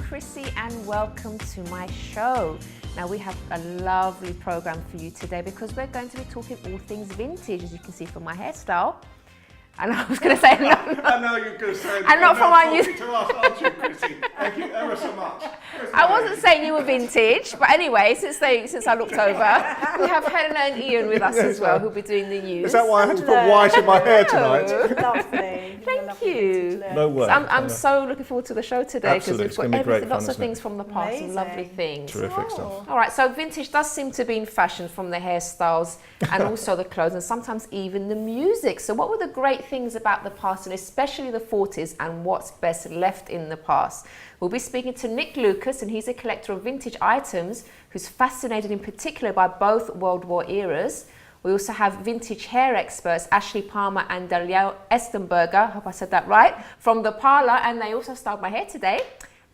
Chrissy and welcome to my show. Now we have a lovely program for you today because we're going to be talking all things vintage, as you can see from my hairstyle. And I was going to say no. I know you're going to say. And not from our youth. To us, aren't you, Chrissy? Thank you ever so much. I wasn't saying you were vintage, but anyway, since I looked over, we have Helena and Ian with us as well, who'll be doing the news. Is that why I had to put white in my hair tonight? Lovely. Thank you. No way. So I'm so looking forward to the show today because we've got everything, lots of things from the past and lovely things. Terrific stuff. All right, so vintage does seem to be in fashion, from the hairstyles and also the clothes and sometimes even the music. So what were the great things about the past and especially the 40s and what's best left in the past? We'll be speaking to Nick Lucas, and he's a collector of vintage items who's fascinated in particular by both World War eras. We also have vintage hair experts Ashley Palmer and Danielle Estenberger, I hope I said that right, from the Parlour, and they also styled my hair today.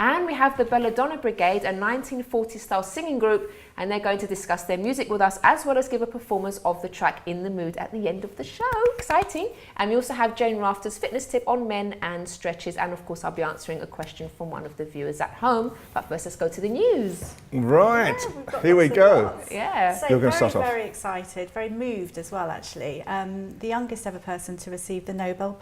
And we have the Belladonna Brigade, a 1940s style singing group, and they're going to discuss their music with us as well as give a performance of the track In the Mood at the end of the show. Exciting. And we also have Jane Wrafter's fitness tip on men and stretches, and of course I'll be answering a question from one of the viewers at home. But first let's go to the news. Right, Yeah, here we go. Yeah. So You're going to very, start off. very excited, very moved as well actually. The youngest ever person to receive the Nobel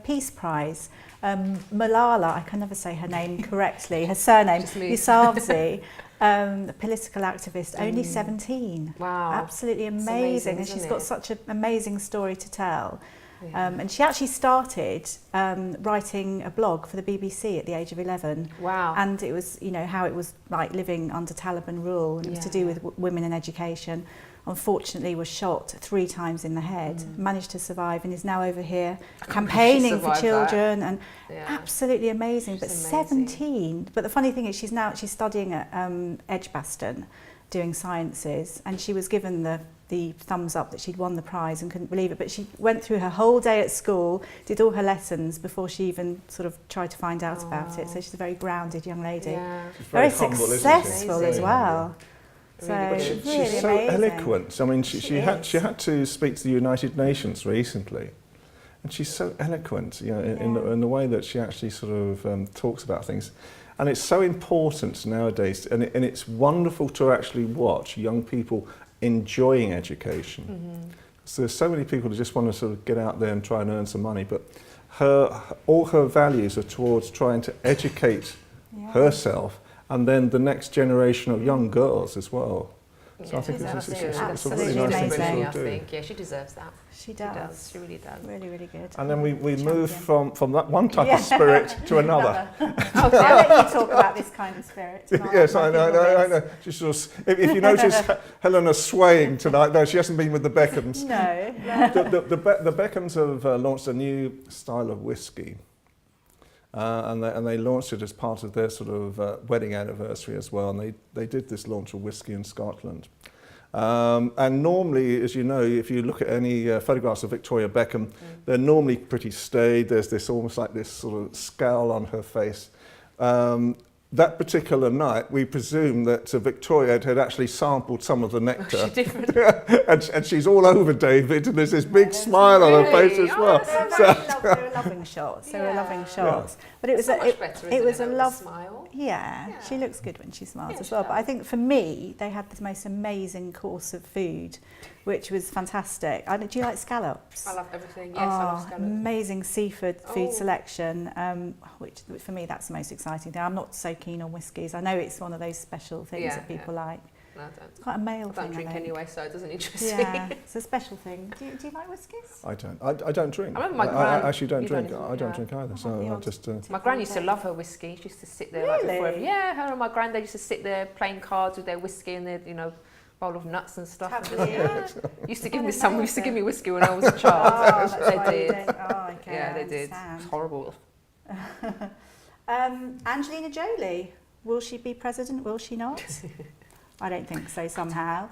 Peace Prize. Malala, I can never say her name correctly, her surname, Yousafzai, a political activist, only 17. Wow. Absolutely amazing. And she's got such an amazing story to tell. Yeah. And she actually started writing a blog for the BBC at the age of 11. Wow. And it was, you know, how it was like living under Taliban rule, and it was to do with women in education. Unfortunately was shot 3 times in the head, managed to survive, and is now over here campaigning for children and absolutely amazing. But She's 17. But the funny thing is she's studying at Edgbaston doing sciences, and she was given the thumbs up that she'd won the prize and couldn't believe it. But she went through her whole day at school, did all her lessons before she even sort of tried to find out about it. So she's a very grounded young lady. Yeah. Very humble, successful isn't as she? well. So Really really She's so amazing. eloquent. I mean, she had to speak to the United Nations recently, and she's so eloquent, you know, in the way that she actually sort of talks about things. And it's so important nowadays, and it's wonderful to actually watch young people enjoying education. So there's so many people who just want to sort of get out there and try and earn some money, but all her values are towards trying to educate herself and then the next generation of young girls as well. So I think it's a really nice thing to do. I think, yeah, she deserves that. She does. She really does. Really, really good. And then we move from that one type of spirit to another. I'll let you talk about this kind of spirit. Yes, I know. She sort of, if you notice Helena swaying tonight, no, she hasn't been with the Beckhams. No. The Beckhams have launched a new style of whiskey. And they launched it as part of their sort of wedding anniversary as well. And they did this launch of whiskey in Scotland. And normally, as you know, if you look at any photographs of Victoria Beckham, they're normally pretty staid. There's this almost like this sort of scowl on her face. That particular night, we presume that Victoria had actually sampled some of the nectar. She did. and she's all over David, and there's this big smile on her face as well. They were loving shots. They were loving shots. But it was it was a lovely smile. Yeah, she looks good when she smiles Yeah, as she well. does. But I think for me, they had the most amazing course of food, which was fantastic. Do you like scallops? I love everything. Yes, I love scallops. Amazing seafood food selection, which for me that's the most exciting thing. I'm not so keen on whiskies. I know it's one of those special things that people like. No, I don't. It's quite a male thing. I don't drink anyway, so it doesn't interest me. Yeah, it's a special thing. Do you like whiskies? I don't drink. I remember my gran. I actually don't You drink. don't I don't drink either. So I just. My gran used to love her whiskey. She used to sit there like before. Yeah, her and my granddad used to sit there playing cards with their whiskey and their, bowl of nuts and stuff. Used to give me some. Used to give me whiskey when I was a child. They did. Oh, okay. Yeah, they did. It's horrible. Angelina Jolie, will she be president? Will she not? I don't think so somehow.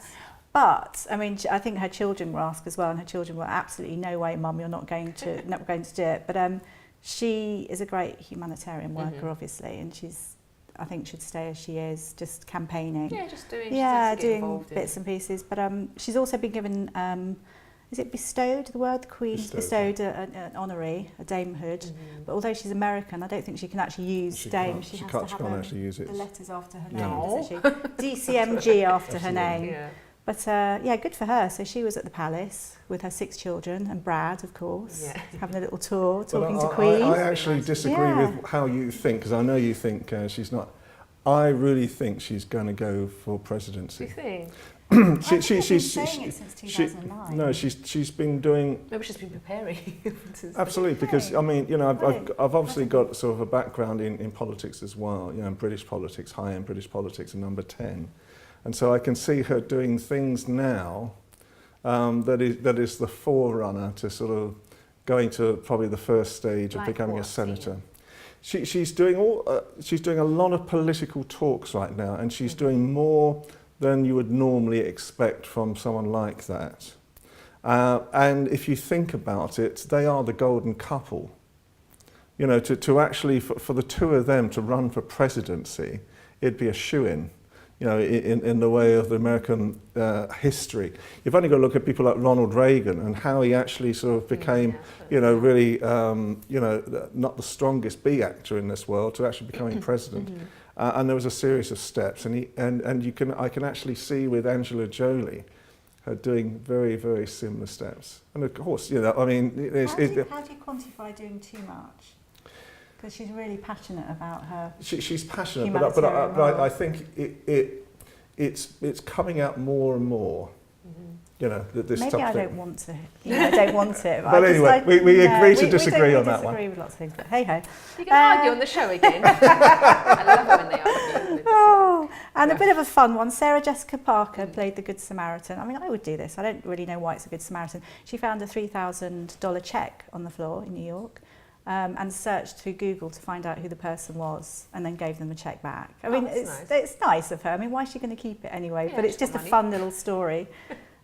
But I mean, I think her children will ask as well, and her children will absolutely no way, Mum, you're not going to do it. But she is a great humanitarian worker, obviously, and I think should stay as she is, just campaigning. Yeah, just doing. Yeah, doing bits and pieces. But she's also been given is it bestowed, the word? The Queen bestowed an honorary, a damehood. But although she's American, I don't think she can actually use dame. She has to have actually use it. The letters after her No. name, doesn't she? DCMG after her name. Yeah. But yeah, good for her. So she was at the palace with her 6 children and Brad, of course, having a little tour, talking to Queen. I actually disagree with how you think, because I know you think she's not. I really think she's going to go for presidency. Do you think? She's been saying it since 2009. No, she's been doing. Maybe she's been preparing. Absolutely, because I mean, you know, I've obviously got sort of a background in politics as well. You know, British politics, high-end British politics, and number 10, and so I can see her doing things now that is the forerunner to sort of going to probably the first stage of becoming a senator. She's doing a lot of political talks right now, and she's doing more than you would normally expect from someone like that. And if you think about it, they are the golden couple. You know, to actually, for the two of them to run for presidency, it'd be a shoo-in, you know, in the way of the American history. You've only got to look at people like Ronald Reagan and how he actually sort of became, you know, really, you know, not the strongest B actor in this world to actually becoming president. And there was a series of steps, and I can actually see with Angela Jolie her doing very, very similar steps. And of course, you know, I mean, how do you quantify doing too much? Because she's really passionate about her. She's passionate, but I think it's coming out more and more. You know, this maybe stuff. I don't want to. You know, I don't want it. But anyway, we agree to disagree on that one. We disagree with lots of things, but hey ho. You can argue on the show again. I love it when they argue. Oh, and a bit of a fun one. Sarah Jessica Parker played the Good Samaritan. I mean, I would do this. I don't really know why it's a Good Samaritan. She found a $3,000 check on the floor in New York. And searched through Google to find out who the person was, and then gave them a check back. I mean, it's nice of her. I mean, why is she going to keep it anyway? But it's just a fun little story.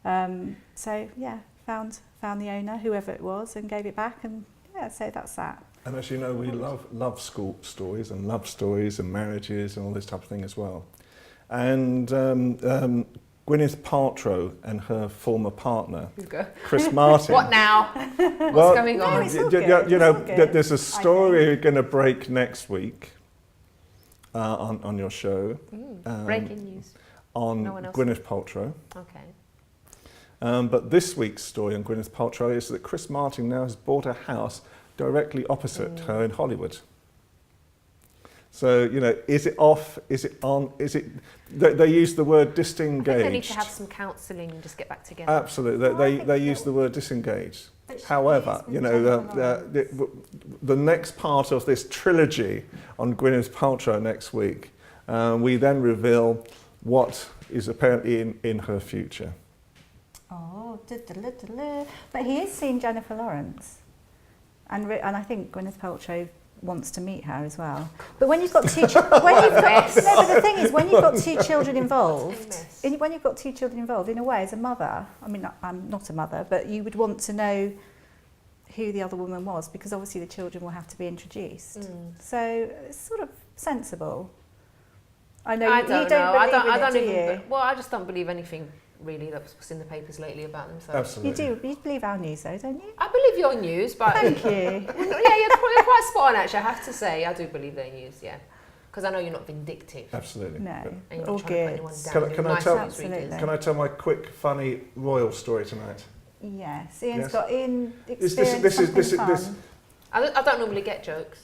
So yeah, found the owner, whoever it was, and gave it back, and yeah, so that's that. And as you know, we love school stories and love stories and marriages and all this type of thing as well. And Gwyneth Paltrow and her former partner, Chris Martin. What now? What's going on? You know, there's a story going to break next week on your show. Breaking news. On Gwyneth Paltrow. Okay. But this week's story on Gwyneth Paltrow is that Chris Martin now has bought a house directly opposite her in Hollywood. So, you know, is it off? Is it on? Is it? They use the word disengaged. I think they need to have some counselling and just get back together. Absolutely, they use the word disengaged. However, you know, the next part of this trilogy on Gwyneth Paltrow next week, we then reveal what is apparently in her future. Oh, but he is seeing Jennifer Lawrence, and I think Gwyneth Paltrow wants to meet her as well. But when you've got two, but the thing is, when you've got two children involved, in a way, as a mother, I mean, I'm not a mother, but you would want to know who the other woman was, because obviously the children will have to be introduced. So it's sort of sensible. I know you don't believe in it, well, I just don't believe anything really that's in the papers lately about them. So. Absolutely. You believe our news though, don't you? I believe your news, but... Thank you. Yeah, you're quite spot on actually, I have to say. I do believe their news, yeah. Because I know you're not vindictive. Absolutely. No, and you're all not trying to put anyone down. Can I tell my quick, funny royal story tonight? Yes, Ian's got experienced something fun. I don't normally get jokes.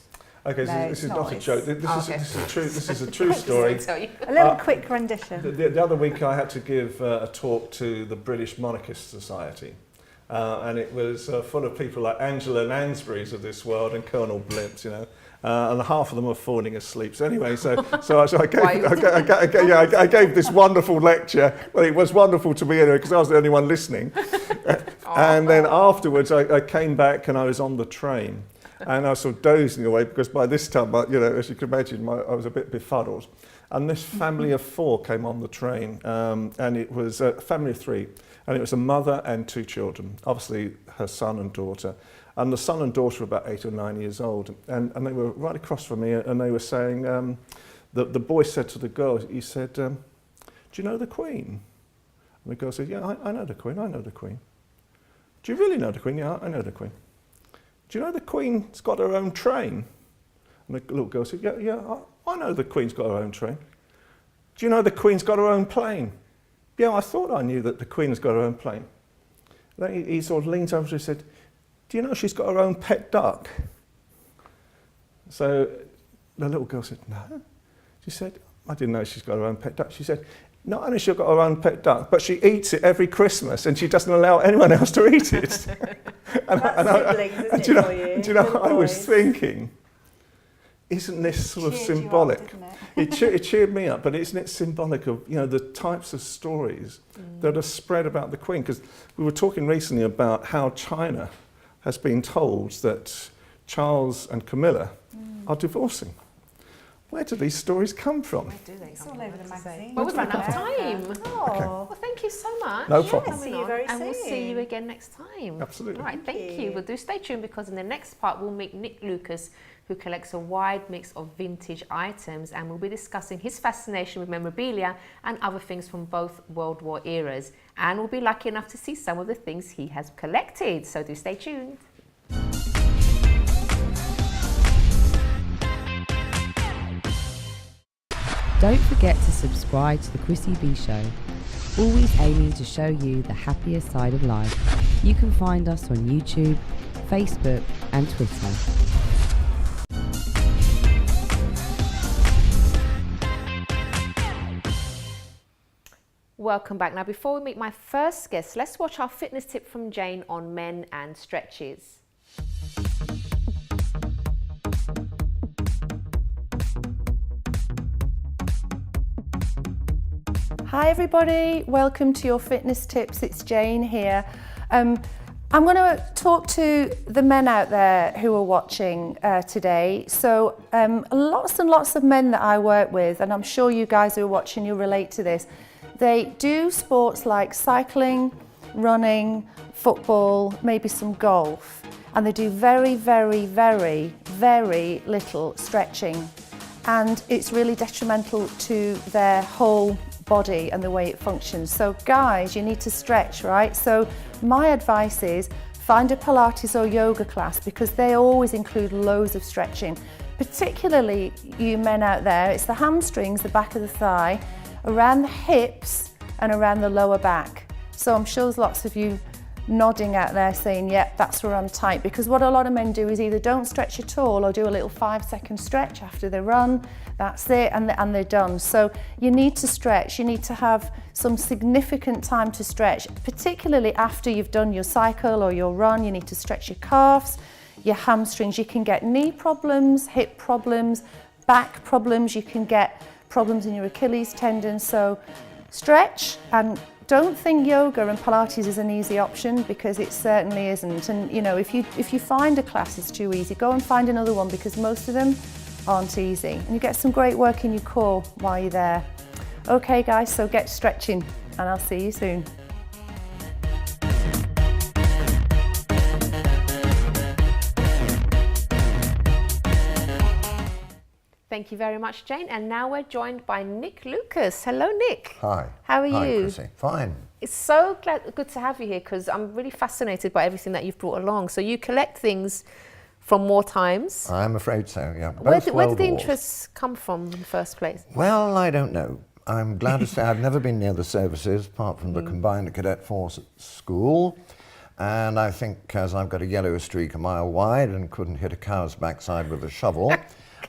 Okay, so this is not a joke. This is a true story. A little quick rendition. The other week I had to give a talk to the British Monarchist Society. And it was full of people like Angela Lansbury's of this world and Colonel Blimps, you know. And half of them were falling asleep. So anyway, I gave this wonderful lecture. Well, it was wonderful to me anyway, because I was the only one listening. And then afterwards I came back and I was on the train. And I was sort of dozing away, because by this time, you know, as you can imagine, I was a bit befuddled. And this family of 4 came on the train, and it was a family of 3, and it was a mother and 2 children, obviously her son and daughter. And the son and daughter were about 8 or 9 years old, and they were right across from me, and they were saying, the boy said to the girl, he said, do you know the Queen? And the girl said, yeah, I know the Queen, I know the Queen. do you really know the Queen? Yeah, I know the Queen. Do you know the Queen's got her own train? And the little girl said, yeah, I know the Queen's got her own train. Do you know the Queen's got her own plane? Yeah, I thought I knew that the Queen's got her own plane. Then he sort of leans over to her and said, do you know she's got her own pet duck? So the little girl said, no. She said, I didn't know she's got her own pet duck. She said, not only she's got her own pet duck, but she eats it every Christmas and she doesn't allow anyone else to eat it. That's siblings, isn't it, for you? Do you know what I was thinking? Isn't this sort of symbolic? It cheered me up, but isn't it symbolic of, you know, the types of stories that are spread about the Queen? Because we were talking recently about how China has been told that Charles and Camilla are divorcing. Where do these stories come from? Where do they It's come all from? over the magazine. Well, we've run out of time. Oh, Well, thank you so much. No problem. See you very And we'll soon. see you again next time. Absolutely. All right, thank you. you. Well, do stay tuned because in the next part we'll meet Nick Lucas, who collects a wide mix of vintage items, and we'll be discussing his fascination with memorabilia and other things from both World War eras. And we'll be lucky enough to see some of the things he has collected. So do stay tuned. Don't forget to subscribe to the Chrissy B Show, always aiming to show you the happier side of life. You can find us on YouTube, Facebook and Twitter. Welcome back. Now, before we meet my first guest, let's watch our fitness tip from Jane on men and stretches. Hi everybody, welcome to your fitness tips. It's Jane here. I'm going to talk to the men out there who are watching today. So lots and lots of men that I work with, and I'm sure you guys who are watching, you relate to this. They do sports like cycling, running, football, maybe some golf, and they do very, very, very, very little stretching. And it's really detrimental to their whole body and the way it functions. So guys, you need to stretch, right? So my advice is find a Pilates or yoga class because they always include loads of stretching. Particularly you men out there, it's the hamstrings, the back of the thigh, around the hips and around the lower back. So I'm sure there's lots of you nodding out there saying, yep, that's where I'm tight, because what a lot of men do is either don't stretch at all or do a little 5-second stretch after they run. That's it, and they're done. So you need to stretch. You need to have some significant time to stretch, particularly after you've done your cycle or your run. You need to stretch your calves, your hamstrings. You can get knee problems, hip problems, back problems. You can get problems in your Achilles tendon. So stretch, and don't think yoga and Pilates is an easy option, because it certainly isn't. And you know, if you find a class is too easy, go and find another one, because most of them aren't easy. And you get some great work in your core while you're there. Okay guys, so get stretching and I'll see you soon. Thank you very much, Jane. And now we're joined by Nick Lucas. Hello, Nick. Hi. How are Hi, you? Chrissy. Fine. It's so good to have you here, because I'm really fascinated by everything that you've brought along. So you collect things from war times. I'm afraid so, yeah. Where did the Wars. interests come from in the first place? Well, I don't know. I'm glad to say I've never been near the services, apart from the combined cadet force at school. And I think as I've got a yellow streak a mile wide and couldn't hit a cow's backside with a shovel,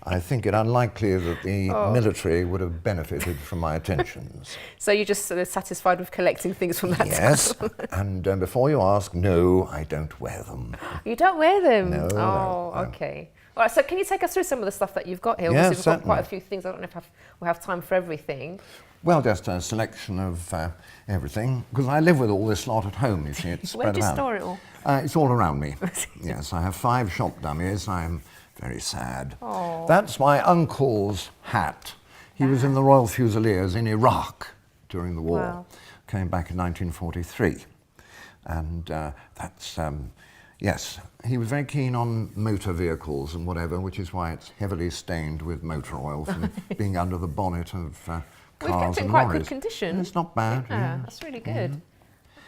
I think it unlikely that the military would have benefited from my attentions. So you're just sort of satisfied with collecting things from that Yes, time? and before you ask, no, I don't wear them. You don't wear them? No, Oh, no. okay. All right, so can you take us through some of the stuff that you've got here? Yes, Obviously, we've got quite a certainly. few things. I don't know if we'll have time for everything. Well, just a selection of everything, because I live with all this lot at home, you see, it's Where spread do you about. store it all? It's all around me. Yes, I have 5 shop dummies. I'm very sad. Oh. That's my uncle's hat. He was in the Royal Fusiliers in Iraq during the war. Wow. Came back in 1943. And that's, yes, he was very keen on motor vehicles and whatever, which is why it's heavily stained with motor oil from being under the bonnet of We've cars kept it in and quite lorries. good condition. It's not bad. Yeah, yeah. that's really good.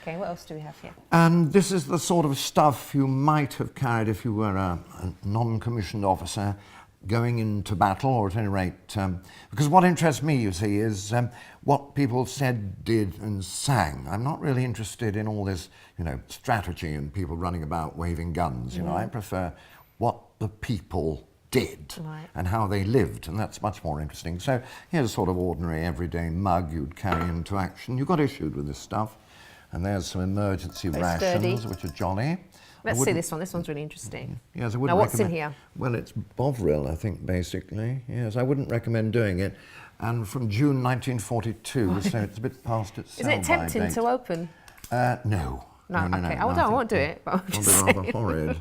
Okay, what else do we have here? And this is the sort of stuff you might have carried if you were a non-commissioned officer going into battle, or at any rate, because what interests me, you see, is what people said, did and sang. I'm not really interested in all this, you know, strategy and people running about waving guns. You know, I prefer what the people did and how they lived, and that's much more interesting. So here's a sort of ordinary everyday mug you'd carry into action. You got issued with this stuff, and there's some emergency rations, which are jolly. Let's see this one. This one's really interesting. Yes, I wouldn't now, what's in recommend, here? Well, it's Bovril, I think, basically. Yes, I wouldn't recommend doing it. And from June 1942, so it's a bit past its Is it tempting to open? No. No, okay. No, I won't do it, but I'm It'll just be rather horrid.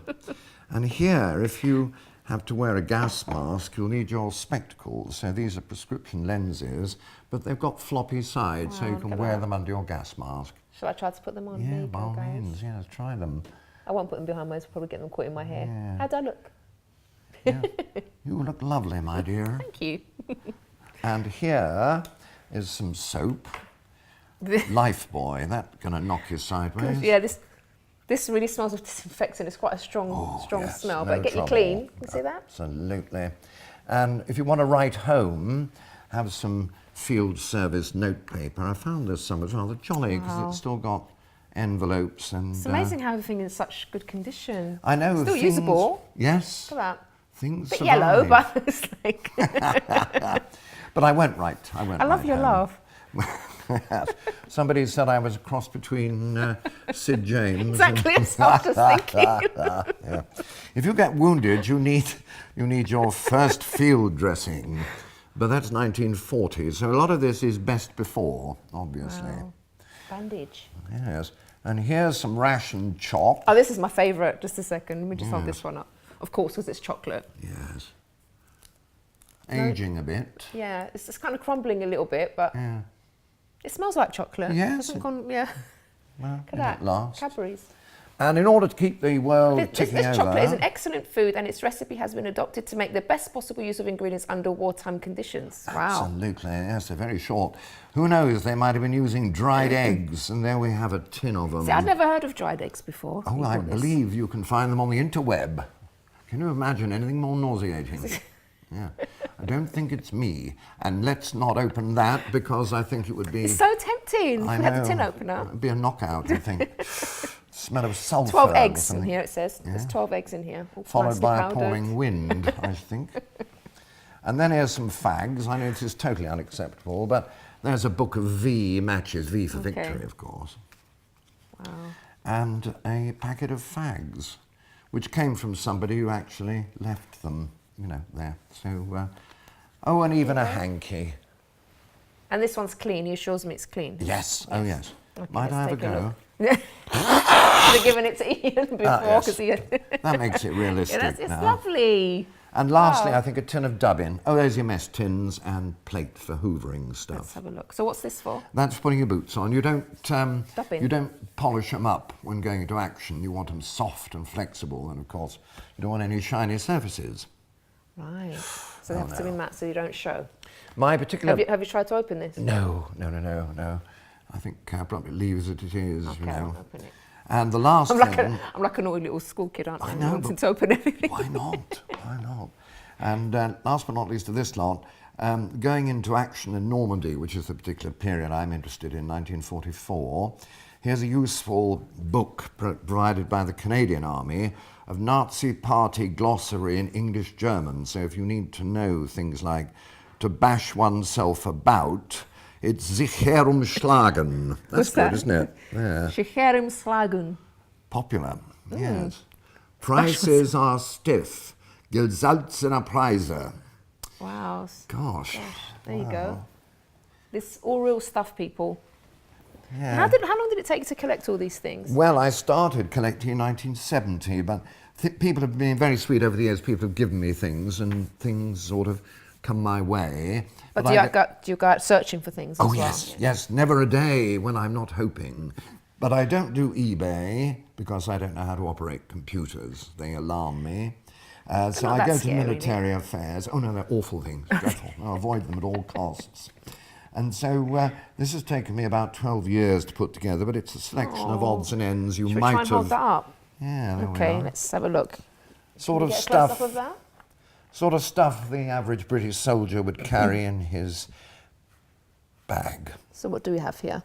And here, if you have to wear a gas mask, you'll need your spectacles. So these are prescription lenses, but they've got floppy sides, so you can wear them under your gas mask. Shall I try to put them on? Yeah, by all means, yes, try them. I won't put them behind my ears, probably get them caught in my hair. Yeah. How do I look? Yeah. You look lovely, my dear. Thank you. And here is some soap. Lifebuoy, that's going to knock you sideways. Yeah, this really smells of disinfectant. It's quite a strong Yes, smell, no but get trouble. you clean. You see that? Absolutely. And if you want to write home, have some field service notepaper. I found this some was rather jolly because it's still got envelopes and... It's amazing how everything is in such good condition. I know. Still things, usable. Yes. Look at that. Things Bit survive. yellow, but it's like... But I went right. I love your laugh. Somebody said I was a cross between Sid James. Exactly, that's what I was just thinking. Yeah. If you get wounded, you need your first field dressing. But that's 1940, so a lot of this is best before, obviously. Wow. Bandage. Yes. And here's some ration chop. Oh, this is my favourite. Just a second. Let me just hold this one up. Of course, because it's chocolate. Yes. Aging a bit. Yeah, it's kind of crumbling a little bit, but it smells like chocolate. Yes. It hasn't yeah. Well, Look at that. last. Cadbury's. And in order to keep the world This ticking over... chocolate is an excellent food, and its recipe has been adopted to make the best possible use of ingredients under wartime conditions. Wow. Absolutely, yes, they're very short. Who knows, they might have been using dried eggs, and there we have a tin of them. See, I'd never heard of dried eggs before. Oh, I believe you can find them on the interweb. Can you imagine anything more nauseating? Yeah, I don't think it's me. And let's not open that, because I think it would be... It's so tempting. I We know. had the tin opener. It'd be a knockout, I think. Smell of sulphur. 12 or eggs in something. here, it says. There's 12 eggs in here. All Followed nicely by a powdered. pouring wind, I think. And then here's some fags. I know this is totally unacceptable, but there's a book of V matches, V for victory, of course. Wow. And a packet of fags, which came from somebody who actually left them, you know, there. So, oh, and even a hanky. And this one's clean. He assures me it's clean. Yes, oh yes. Okay, Might I have a let's take a go? look. Should have given it to Ian before, yes. because he... That makes it realistic it's now. lovely. And lastly, Wow. I think a tin of dubbin. Oh, there's your mess tins and plate for hoovering stuff. Let's have a look. So what's this for? That's putting your boots on. You don't Dubbin. you don't polish them up when going into action. You want them soft and flexible, and of course, you don't want any shiny surfaces. Right. So they have to be matte so you don't show. My particular... Have you tried to open this? No. I think I'll probably leave as it is, Okay, you know. I'll open it. And the last I'm thing... like a naughty little school kid, aren't I? I know, Wanting but to open everything. Why not? Why not? And last but not least of this lot, going into action in Normandy, which is the particular period I'm interested in, 1944, here's a useful book provided by the Canadian Army of Nazi Party glossary in English-German. So if you need to know things like to bash oneself about, it's sich herumschlagen. That's good, that? isn't it? Yeah. Sich herumschlagen. Popular, yes. Prices are stiff. Gesalzene Preise. Wow. Gosh. There you go. This all real stuff, people. Yeah. How long did it take you to collect all these things? Well, I started collecting in 1970, but people have been very sweet over the years. People have given me things, and things sort of come my way. But do you go out searching for things as well? Yes, yes. Never a day when I'm not hoping. But I don't do eBay because I don't know how to operate computers. They alarm me. So not I that go to scary, military affairs. Oh no, they're awful things. Dreadful. I avoid them at all costs. And so this has taken me about 12 years to put together, but it's a selection of odds and ends you Should we might try and have. hold that up? Yeah, there Okay, we are. let's have a look. Sort Can of we get a close-up stuff. of that? Sort of stuff the average British soldier would carry in his bag. So what do we have here?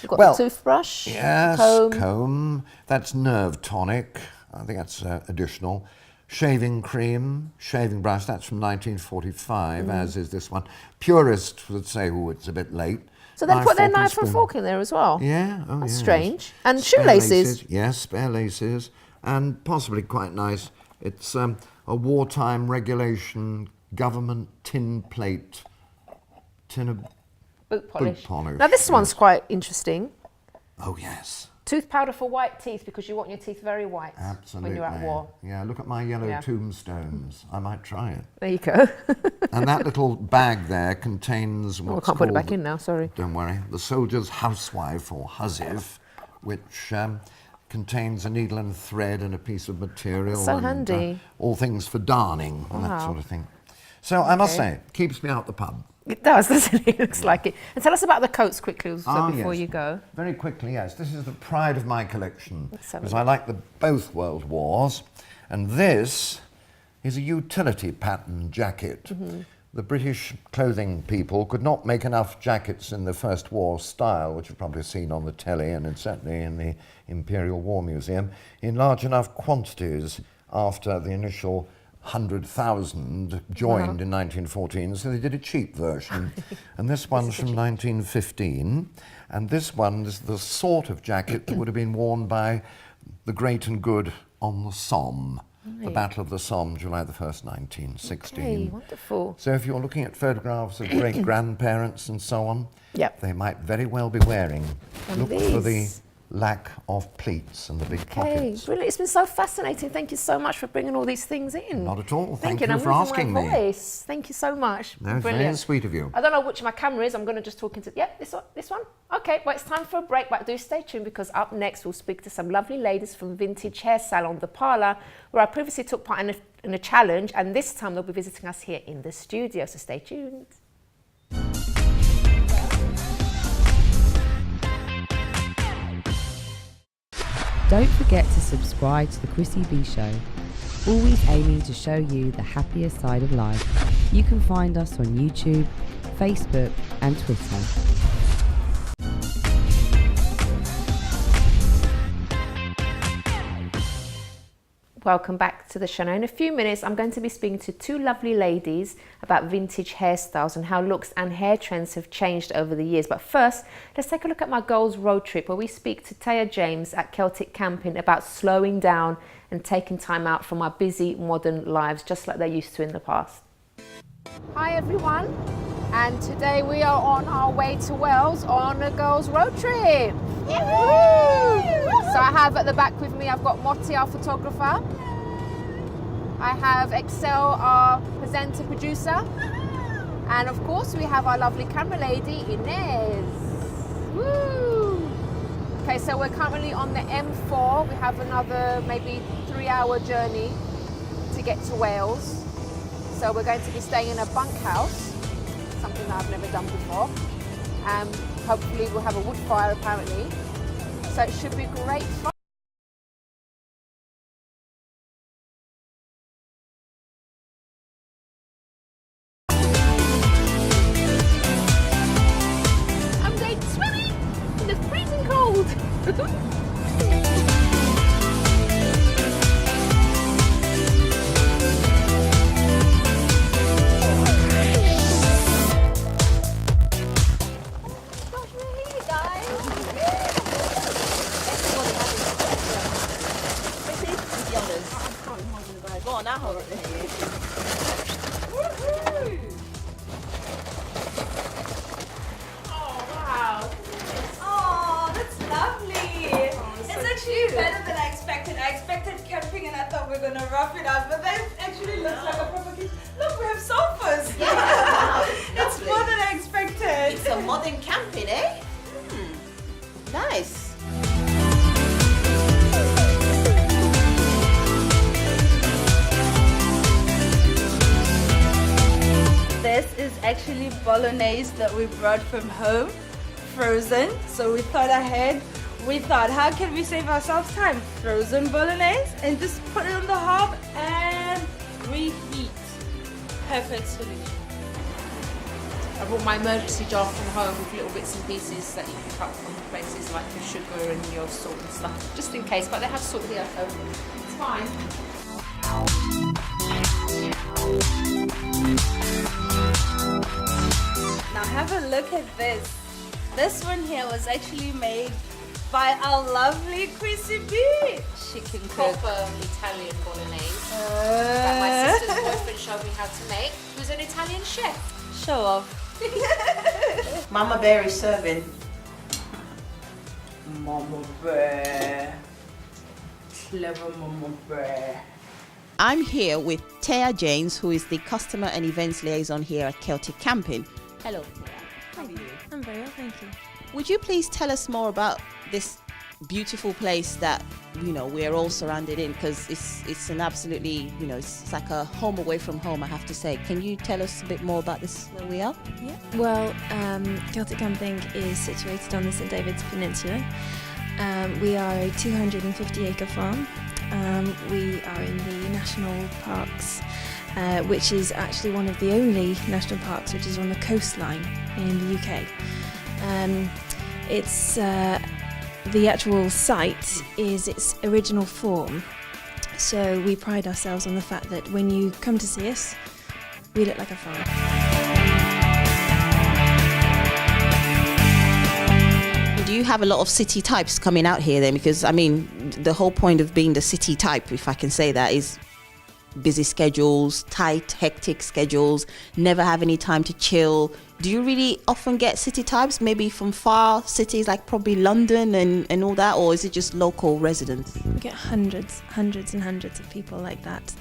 We've got Well, the toothbrush, Yes, comb. comb. That's nerve tonic. I think that's additional. Shaving cream, shaving brush. That's from 1945, as is this one. Purists would say, oh, it's a bit late. So they put their fork and knife and spoon. fork in there as well? Yeah, oh That's yes. strange. And Spare shoelaces. Yes, spare laces. And possibly quite nice. It's a wartime regulation government tin plate. Tin of... Boot polish. polish, Now this yes. one's quite interesting. Oh, yes. Tooth powder for white teeth because you want your teeth very white Absolutely. when you're at war. Yeah, look at my yellow Yeah. tombstones. I might try it. There you go. And that little bag there contains Oh, I what's can't put it called back in now, sorry. Don't worry. The soldier's housewife, or hussive, which contains a needle and thread and a piece of material. So and, handy. all things for darning and that Wow. sort of thing. So I must Okay. say, it keeps me out the pub. It does, doesn't it? It looks like it. And tell us about the coats quickly Ah, before yes. you go. Very quickly, yes. This is the pride of my collection Let's have a because I like both world wars. And this is a utility pattern jacket. Mm-hmm. The British clothing people could not make enough jackets in the First War style, which you've probably seen on the telly and certainly in the Imperial War Museum, in large enough quantities after the initial 100,000 joined in 1914, so they did a cheap version. And this one's from 1915, and this one is the sort of jacket that would have been worn by the great and good on the Somme, the Battle of the Somme, July the 1st, 1916. Okay, wonderful. So if you're looking at photographs of great-grandparents and so on, Yep. they might very well be wearing. One of Look for the these. lack of pleats and the big Okay, pockets. brilliant. It's been so fascinating. Thank you so much for bringing all these things in. Not at all. Thank you. you And for I'm asking losing my me. voice. Thank you so much. No, it's very Brilliant. sweet of you. I don't know which my camera is. I'm going to just talk into... Yep, this one. This one. Okay, well, it's time for a break, but do stay tuned because up next we'll speak to some lovely ladies from Vintage Hair Salon, the Parlour, where I previously took part in a challenge, and this time they'll be visiting us here in the studio, so stay tuned. Don't forget to subscribe to the Chrissy B Show, always aiming to show you the happier side of life. You can find us on YouTube, Facebook and Twitter. Welcome back to the show. Now, in a few minutes, I'm going to be speaking to two lovely ladies about vintage hairstyles and how looks and hair trends have changed over the years. But first, let's take a look at my girls' road trip where we speak to Taya James at Celtic Camping about slowing down and taking time out from our busy modern lives, just like they used to in the past. Hi everyone, and today we are on our way to Wales on a girls' road trip. So I have at the back with me, I've got Motti, our photographer. I have Excel, our presenter producer. And of course we have our lovely camera lady, Inez. Woo! Okay, so we're currently on the M4. We have another maybe 3-hour journey to get to Wales. So we're going to be staying in a bunkhouse, something that I've never done before. Hopefully we'll have a wood fire apparently. So it should be great fun. I'm going swimming in the freezing cold. Oh, that's lovely. It's actually better than I expected. I expected camping and I thought we were gonna rough it up, but that actually looks like a proper kitchen. Look, we have sofas. It's more than I expected. It's a modern camping, eh? Nice. This is actually bolognese that we brought from home, frozen. So we thought ahead. We thought, how can we save ourselves time? Frozen bolognese and just put it on the hob and reheat. Perfect solution. I brought my emergency jar from home with little bits and pieces that you can cut from places like your sugar and your salt and stuff, just in case. But they have salt here, so it's fine. Now have a look at this. This one here was actually made by our lovely Chrissy B. She can cook. Proper Italian bolognese that my sister's boyfriend showed me how to make. He was an Italian chef. Show off. Mama Bear is serving. Mama Bear. Clever Mama Bear. I'm here with Thea James, who is the customer and events liaison here at Celtic Camping. Hello, Thea. How are you? I'm very well, thank you. Would you please tell us more about this beautiful place that we're all surrounded in, because it's an absolutely it's like a home away from home, I have to say. Can you tell us a bit more about this, where we are? Yeah. Well, Celtic Camping is situated on the St David's Peninsula. We are a 250-acre farm. We are in the national parks, which is actually one of the only national parks which is on the coastline in the UK. It's the actual site is its original form, so we pride ourselves on the fact that when you come to see us, we look like a farm. Do you have a lot of city types coming out here then? Because I mean, the whole point of being the city type, if I can say that, is busy schedules, tight, hectic schedules, never have any time to chill. Do you really often get city types, maybe from far cities like probably London and all that, or is it just local residents? We get hundreds and hundreds of people like that.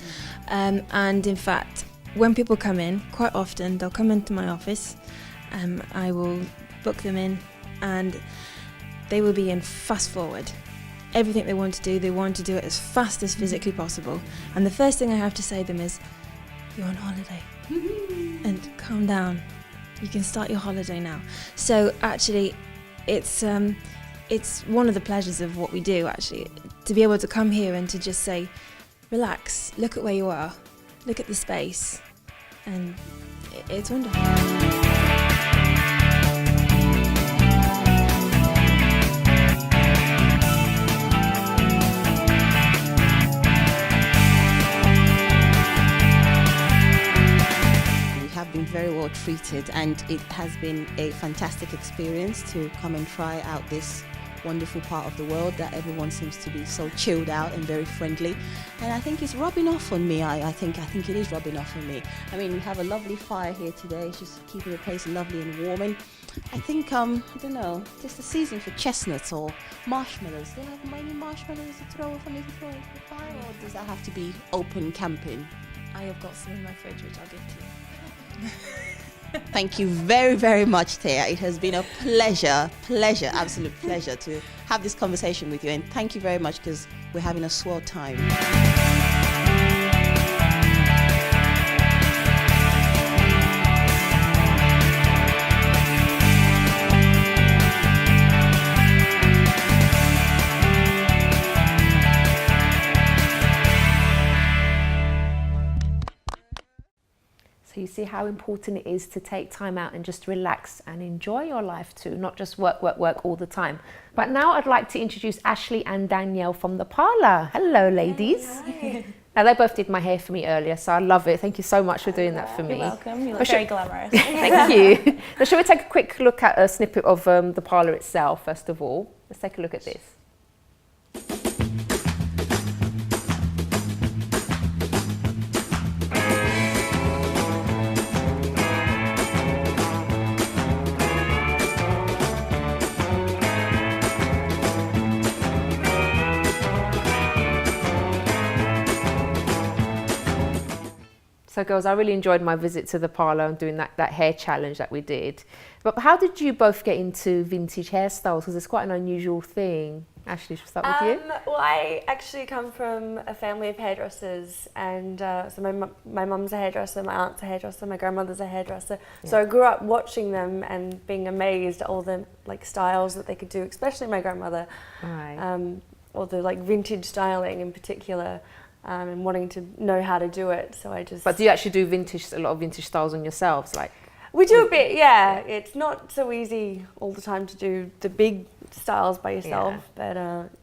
And in fact, when people come in, quite often they'll come into my office. I will book them in and they will be in fast forward. Everything they want to do it as fast as physically possible. And the first thing I have to say to them is, you're on holiday. And calm down. You can start your holiday now. So actually, it's one of the pleasures of what we do, actually, to be able to come here and to just say, relax, look at where you are, look at the space, and it's wonderful. Been very well treated, and it has been a fantastic experience to come and try out this wonderful part of the world that everyone seems to be so chilled out and very friendly, and I think it's rubbing off on me. I think it is rubbing off on me. I mean, we have a lovely fire here today. It's just keeping the place lovely and warm, and I think I don't know, just the season for chestnuts or marshmallows. Do you have any marshmallows to throw for me to throw in the fire, or does that have to be open camping? I have got some in my fridge which I'll give to you. Thank you very, very much, Thea. It has been a pleasure, absolute pleasure to have this conversation with you, and thank you very much, because we're having a swell time. So you see how important it is to take time out and just relax and enjoy your life too, not just work all the time. But now I'd like to introduce Ashley and Danielle from the Parlour. Hello, ladies. Hi. Now, they both did my hair for me earlier, so I love it. Thank you so much for doing that for me. You're welcome. You look very glamorous. Thank you. Now, shall we take a quick look at a snippet of the Parlour itself, first of all? Let's take a look at this. So girls, I really enjoyed my visit to the Parlour and doing that hair challenge that we did. But how did you both get into vintage hairstyles? Because it's quite an unusual thing. Ashley, should we start with you? Well, I actually come from a family of hairdressers, and so my mum's a hairdresser, my aunt's a hairdresser, my grandmother's a hairdresser. Yeah. So I grew up watching them and being amazed at all the like styles that they could do, especially my grandmother. Right. Or the like vintage styling in particular, and wanting to know how to do it. So I just. But do you actually do a lot of vintage styles on yourselves, like? We do a bit, yeah. It's not so easy all the time to do the big styles by yourself, but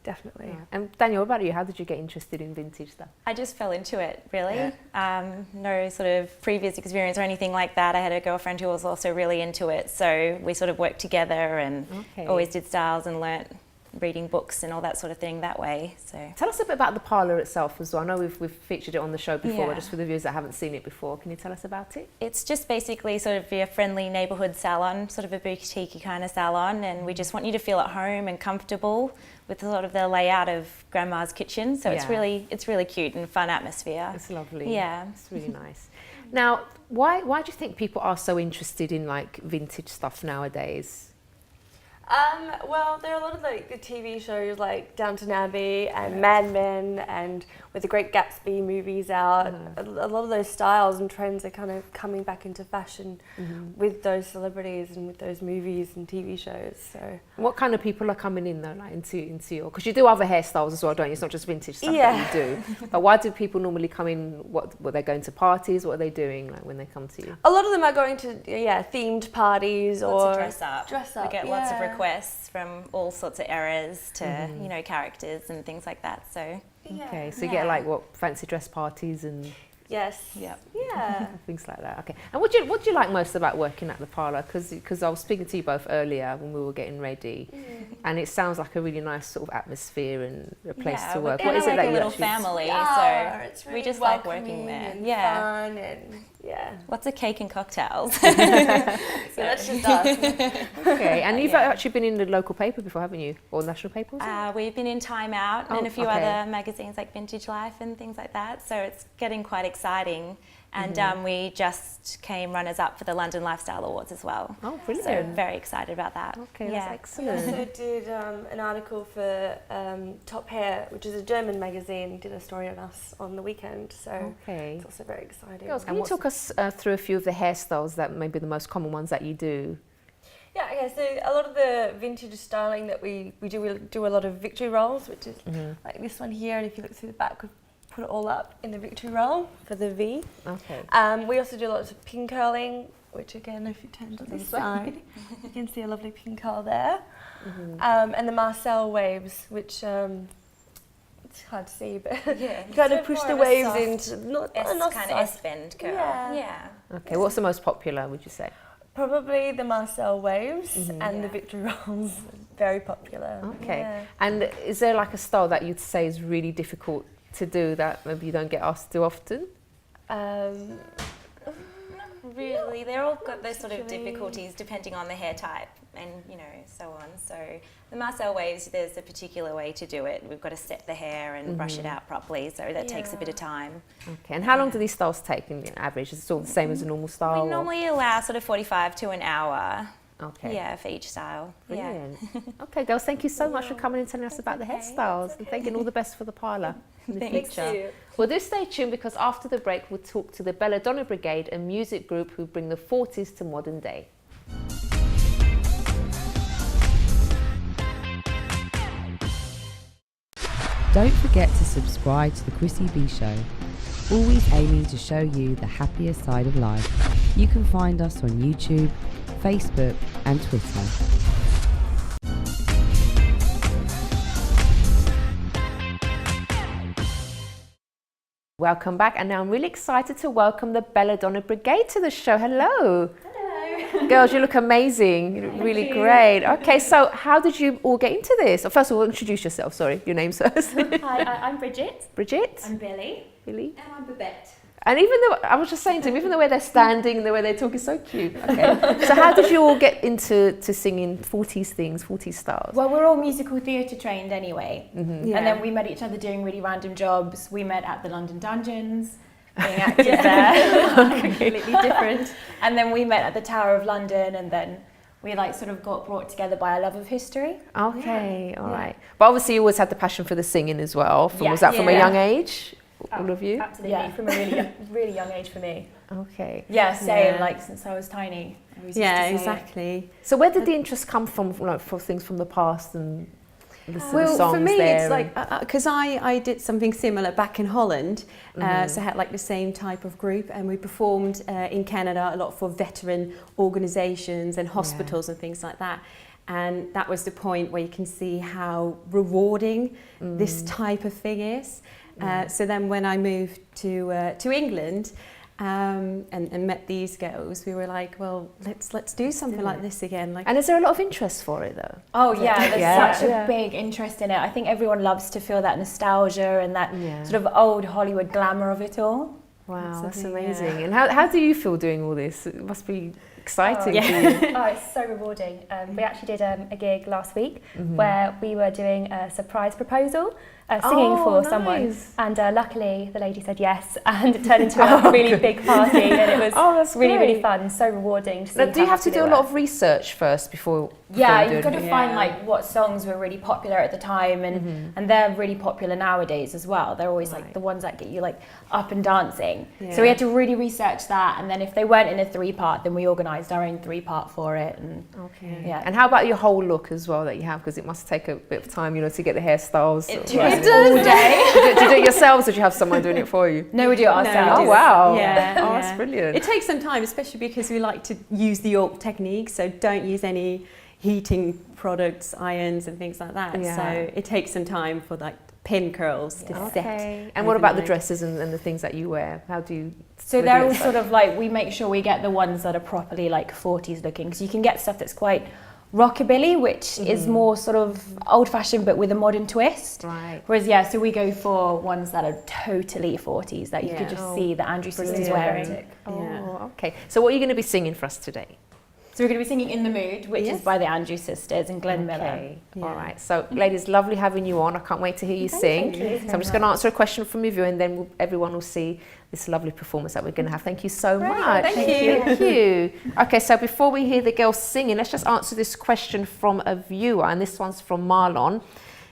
definitely. Yeah. And Daniel, what about you? How did you get interested in vintage stuff? I just fell into it, really. No sort of previous experience or anything like that. I had a girlfriend who was also really into it, so we sort of worked together and always did styles and learnt reading books and all that sort of thing that way. So tell us a bit about the Parlour itself as well. I know we've featured it on the show before, but just for the viewers that haven't seen it before, can you tell us about it? It's just basically sort of your friendly neighbourhood salon, sort of a boutique-y kind of salon, and we just want you to feel at home and comfortable with sort of the layout of Grandma's kitchen. So it's really cute and fun atmosphere. It's lovely. Yeah, it's really nice. Now, why do you think people are so interested in like vintage stuff nowadays? Well, there are a lot of like the TV shows like Downton Abbey and Mad Men, and with the Great Gatsby movies out, a lot of those styles and trends are kind of coming back into fashion with those celebrities and with those movies and TV shows. So, what kind of people are coming in though, like into your? Because you do other hairstyles as well, don't you? It's not just vintage stuff that you do. But why do people normally come in? What they're going to parties? What are they doing like when they come to you? A lot of them are going to themed parties or dress up. We get lots of requests from all sorts of eras to you know, characters and things like that. So so you get like what, fancy dress parties and things like that. Okay. And what do you like most about working at the Parlour? Because I was speaking to you both earlier when we were getting ready, and it sounds like a really nice sort of atmosphere and a place to work. What is it that you little family? So it's really we just like working there. And fun and lots of cake and cocktails. So that's just us. Okay, and you've actually been in the local paper before, haven't you? Or national paper? We've been in Time Out and a few other magazines like Vintage Life and things like that. So it's getting quite exciting. And we just came runners-up for the London Lifestyle Awards as well. Oh, brilliant. So very excited about that. Okay, that's excellent. We also did an article for Top Hair, which is a German magazine, did a story on us on the weekend. So it's also very exciting. Girls, can you talk us through a few of the hairstyles that may be the most common ones that you do? Yeah, okay, so a lot of the vintage styling that we do a lot of victory rolls, which is like this one here, and if you look through the back, put it all up in the victory roll for the V. Okay. We also do lots of pin curling, which again, if you turn to this side, you can see a lovely pin curl there. And the Marcel waves, which it's hard to see, but you kind of push the waves into not kind of S-bend curl. Yeah. Okay. What's the most popular, would you say? Probably the Marcel waves and the victory rolls. Very popular. Okay. Yeah. And is there like a style that you'd say is really difficult to do that maybe you don't get asked to do often? Really, they're all got those sort of difficulties depending on the hair type and you know so on. So the Marcel waves, there's a particular way to do it. We've got to set the hair and brush it out properly, so that takes a bit of time. Okay, and how long do these styles take in average? Is it all the same as a normal style? We normally allow sort of 45 to an hour. Okay. Yeah, for each style. Brilliant. Okay, girls, thank you so much for coming and telling us about the hairstyles. And thank you, and all the best for the Parlour in the future. Thank you. Well, do stay tuned, because after the break, we'll talk to the Belladonna Brigade, a music group who bring the 40s to modern day. Don't forget to subscribe to the Chrissy B Show, always aiming to show you the happier side of life. You can find us on YouTube, Facebook and Twitter. Welcome back, and now I'm really excited to welcome the Belladonna Brigade to the show. Hello. Hello. Girls, you look amazing. You look really great. Okay, so how did you all get into this? First of all, introduce yourself. Sorry, your names first. Hi, I'm Bridget. Bridget? I'm Billy. Billy? And I'm Babette. And even though, I was just saying to him, even the way they're standing and the way they talk is so cute. Okay. So how did you all get into singing 40s things, 40s styles? Well, we're all musical theatre trained anyway. Mm-hmm. And then we met each other doing really random jobs. We met at the London Dungeons, being actors there. Completely different. And then we met at the Tower of London, and then we like sort of got brought together by our love of history. Okay, all right. But obviously you always had the passion for the singing as well. Was that from a young age, all of you? Absolutely, from a really young age for me. Okay. Yeah, same, like since I was tiny. I always used to sing. Exactly. So where did the interest come from, like, for things from the past and the songs for me, there? it's like, because I did something similar back in Holland, so I had like the same type of group, and we performed in Canada a lot for veteran organisations and hospitals and things like that. And that was the point where you can see how rewarding this type of thing is. So then when I moved to England, and met these girls, we were like, well, let's do something like this again. Like, and is there a lot of interest for it though? Oh yeah, there's such a big interest in it. I think everyone loves to feel that nostalgia and that sort of old Hollywood glamour of it all. Wow, that's amazing. And how do you feel doing all this? It must be exciting for you. Oh, it's so rewarding. We actually did a gig last week where we were doing a surprise proposal, singing for someone, and luckily the lady said yes, and it turned into a really big party, and it was really fun, so rewarding to see. Do you have to do a lot of research first before you've got to find like what songs were really popular at the time, and they're really popular nowadays as well. They're always like the ones that get you like up and dancing. So we had to really research that, and then if they weren't in a 3-part, then we organised our own 3-part for it. And and how about your whole look as well that you have, because it must take a bit of time, to get the hairstyles. It does all day. Do you do it yourselves, or do you have someone doing it for you? No, we do it ourselves. Oh wow! Yeah, that's brilliant. It takes some time, especially because we like to use the York technique, so don't use any heating products, irons and things like that. So it takes some time for like pin curls to set. And what about the dresses and the things that you wear? How do you? So they're all sort of like, we make sure we get the ones that are properly like 40s looking, because you can get stuff that's quite rockabilly, which is more sort of old-fashioned but with a modern twist. Right. Whereas so we go for ones that are totally 40s that you could just see the Andrew sisters wearing. Okay. So what are you going to be singing for us today? So we're going to be singing In the Mood, which is by the Andrew sisters and Glenn Miller. All right. So ladies, lovely having you on. I can't wait to hear you sing. So I'm just going to answer a question from you, and then everyone will see this lovely performance that we're going to have. Thank you so much. Thank you. Okay, so before we hear the girls singing, let's just answer this question from a viewer, and this one's from Marlon.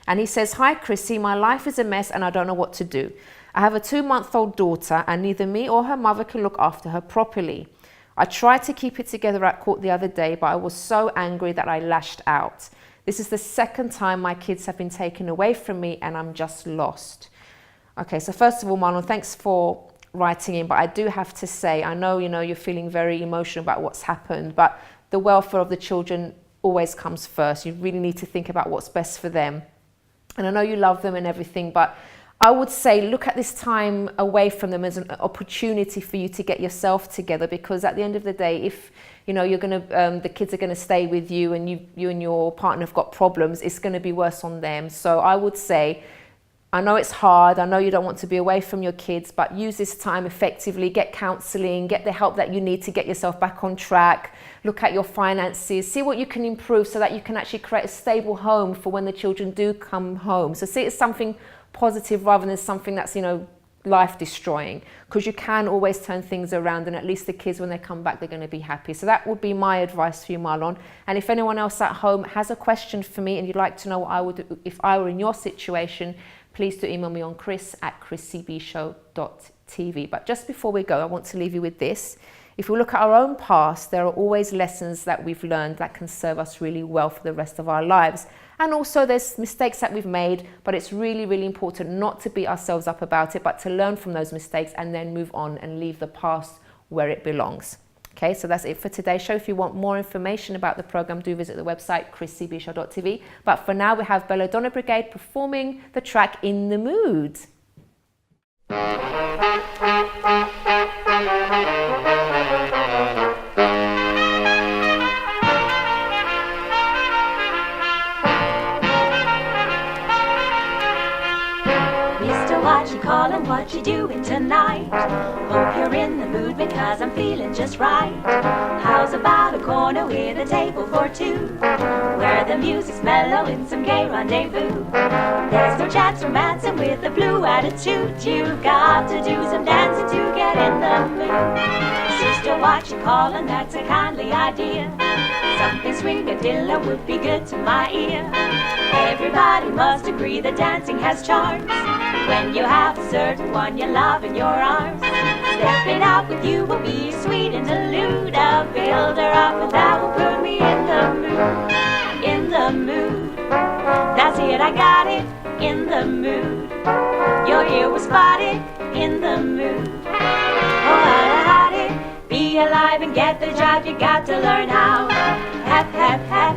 And he says, "Hi Chrissy, my life is a mess and I don't know what to do. I have a 2-month-old daughter and neither me or her mother can look after her properly. I tried to keep it together at court the other day, but I was so angry that I lashed out. This is the second time my kids have been taken away from me and I'm just lost." Okay, so first of all, Marlon, thanks for writing in, but I do have to say, I know, you're feeling very emotional about what's happened, but the welfare of the children always comes first. You really need to think about what's best for them. And I know you love them and everything, but I would say look at this time away from them as an opportunity for you to get yourself together, because at the end of the day, if you're gonna the kids are gonna stay with you and you and your partner have got problems, it's gonna be worse on them. So I would say, I know it's hard, I know you don't want to be away from your kids, but use this time effectively, get counselling, get the help that you need to get yourself back on track, look at your finances, see what you can improve so that you can actually create a stable home for when the children do come home. So see it as something positive rather than something that's, life destroying, because you can always turn things around, and at least the kids, when they come back, they're going to be happy. So that would be my advice for you, Marlon. And if anyone else at home has a question for me and you'd like to know what I would do if I were in your situation, please do email me on chris@chrissybshow.tv. But just before we go, I want to leave you with this. If we look at our own past, there are always lessons that we've learned that can serve us really well for the rest of our lives. And also there's mistakes that we've made, but it's really, really important not to beat ourselves up about it, but to learn from those mistakes and then move on and leave the past where it belongs. Okay, so that's it for today's show. If you want more information about the program, do visit the website chrissybshow.tv. But for now, we have Belladonna Brigade performing the track In the Mood. What you callin', what you doing tonight? Hope you're in the mood because I'm feeling just right. How's about a corner with a table for two, where the music's mellow in some gay rendezvous? There's no chance romancing with a blue attitude. You've got to do some dancing to get in the mood. Sister, what you call, and that's a kindly idea. Something swing-a-dilla would be good to my ear. Everybody must agree that dancing has charms. When you have a certain one you love in your arms, stepping out with you will be sweet interlude. I'll build her up and that will put me in the mood. In the mood. That's it, I got it. In the mood. Your ear was spotted. In the mood. Oh, how to hide it. Be alive and get the jive. You got to learn how. Hep, hep, hep.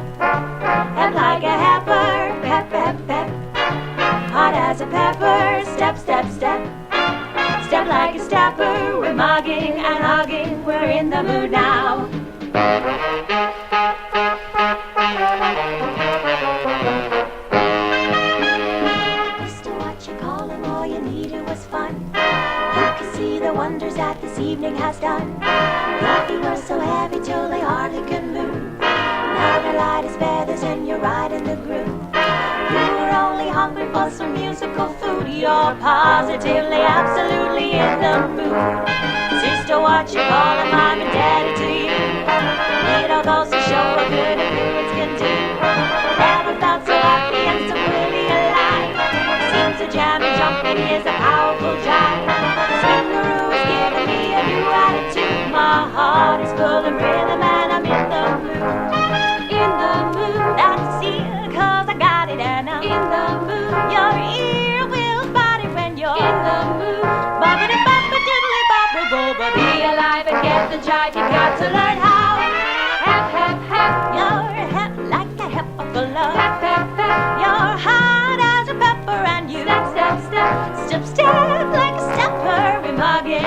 Hep like a heifer. Pep, pep, pep. Hot as a pepper. Step, step, step. Step like a stepper. We're mugging and hugging. We're in the mood now. Used to watch you call him, all you needed was fun. You can see the wonders that this evening has done. Your feet were so heavy till they hardly could move. Now they're light as feathers and you're right in the groove. You were only hungry for some musical food. You're positively, absolutely in the mood. Sister, what you call him, I'm indebted to you. It all goes to show what good appearance can do. Never felt so happy and so really alive. Seems a jam and jumping is a powerful jive. Swingaroo is giving me a new attitude. My heart is full of rhythm and I'm in the mood. In the mood, that's it, cause I got it and I'm in the mood. Your ear will spot it when you're in the mood. Bobbity boppa diddly boppa boba. Be alive and get the jive, you got to learn how. Hep, hep, hep. You're hep like a heifer for love. Hep, hep, hep. You're hot as a pepper and you step, step, step. Step, step like a stepper. We're mugging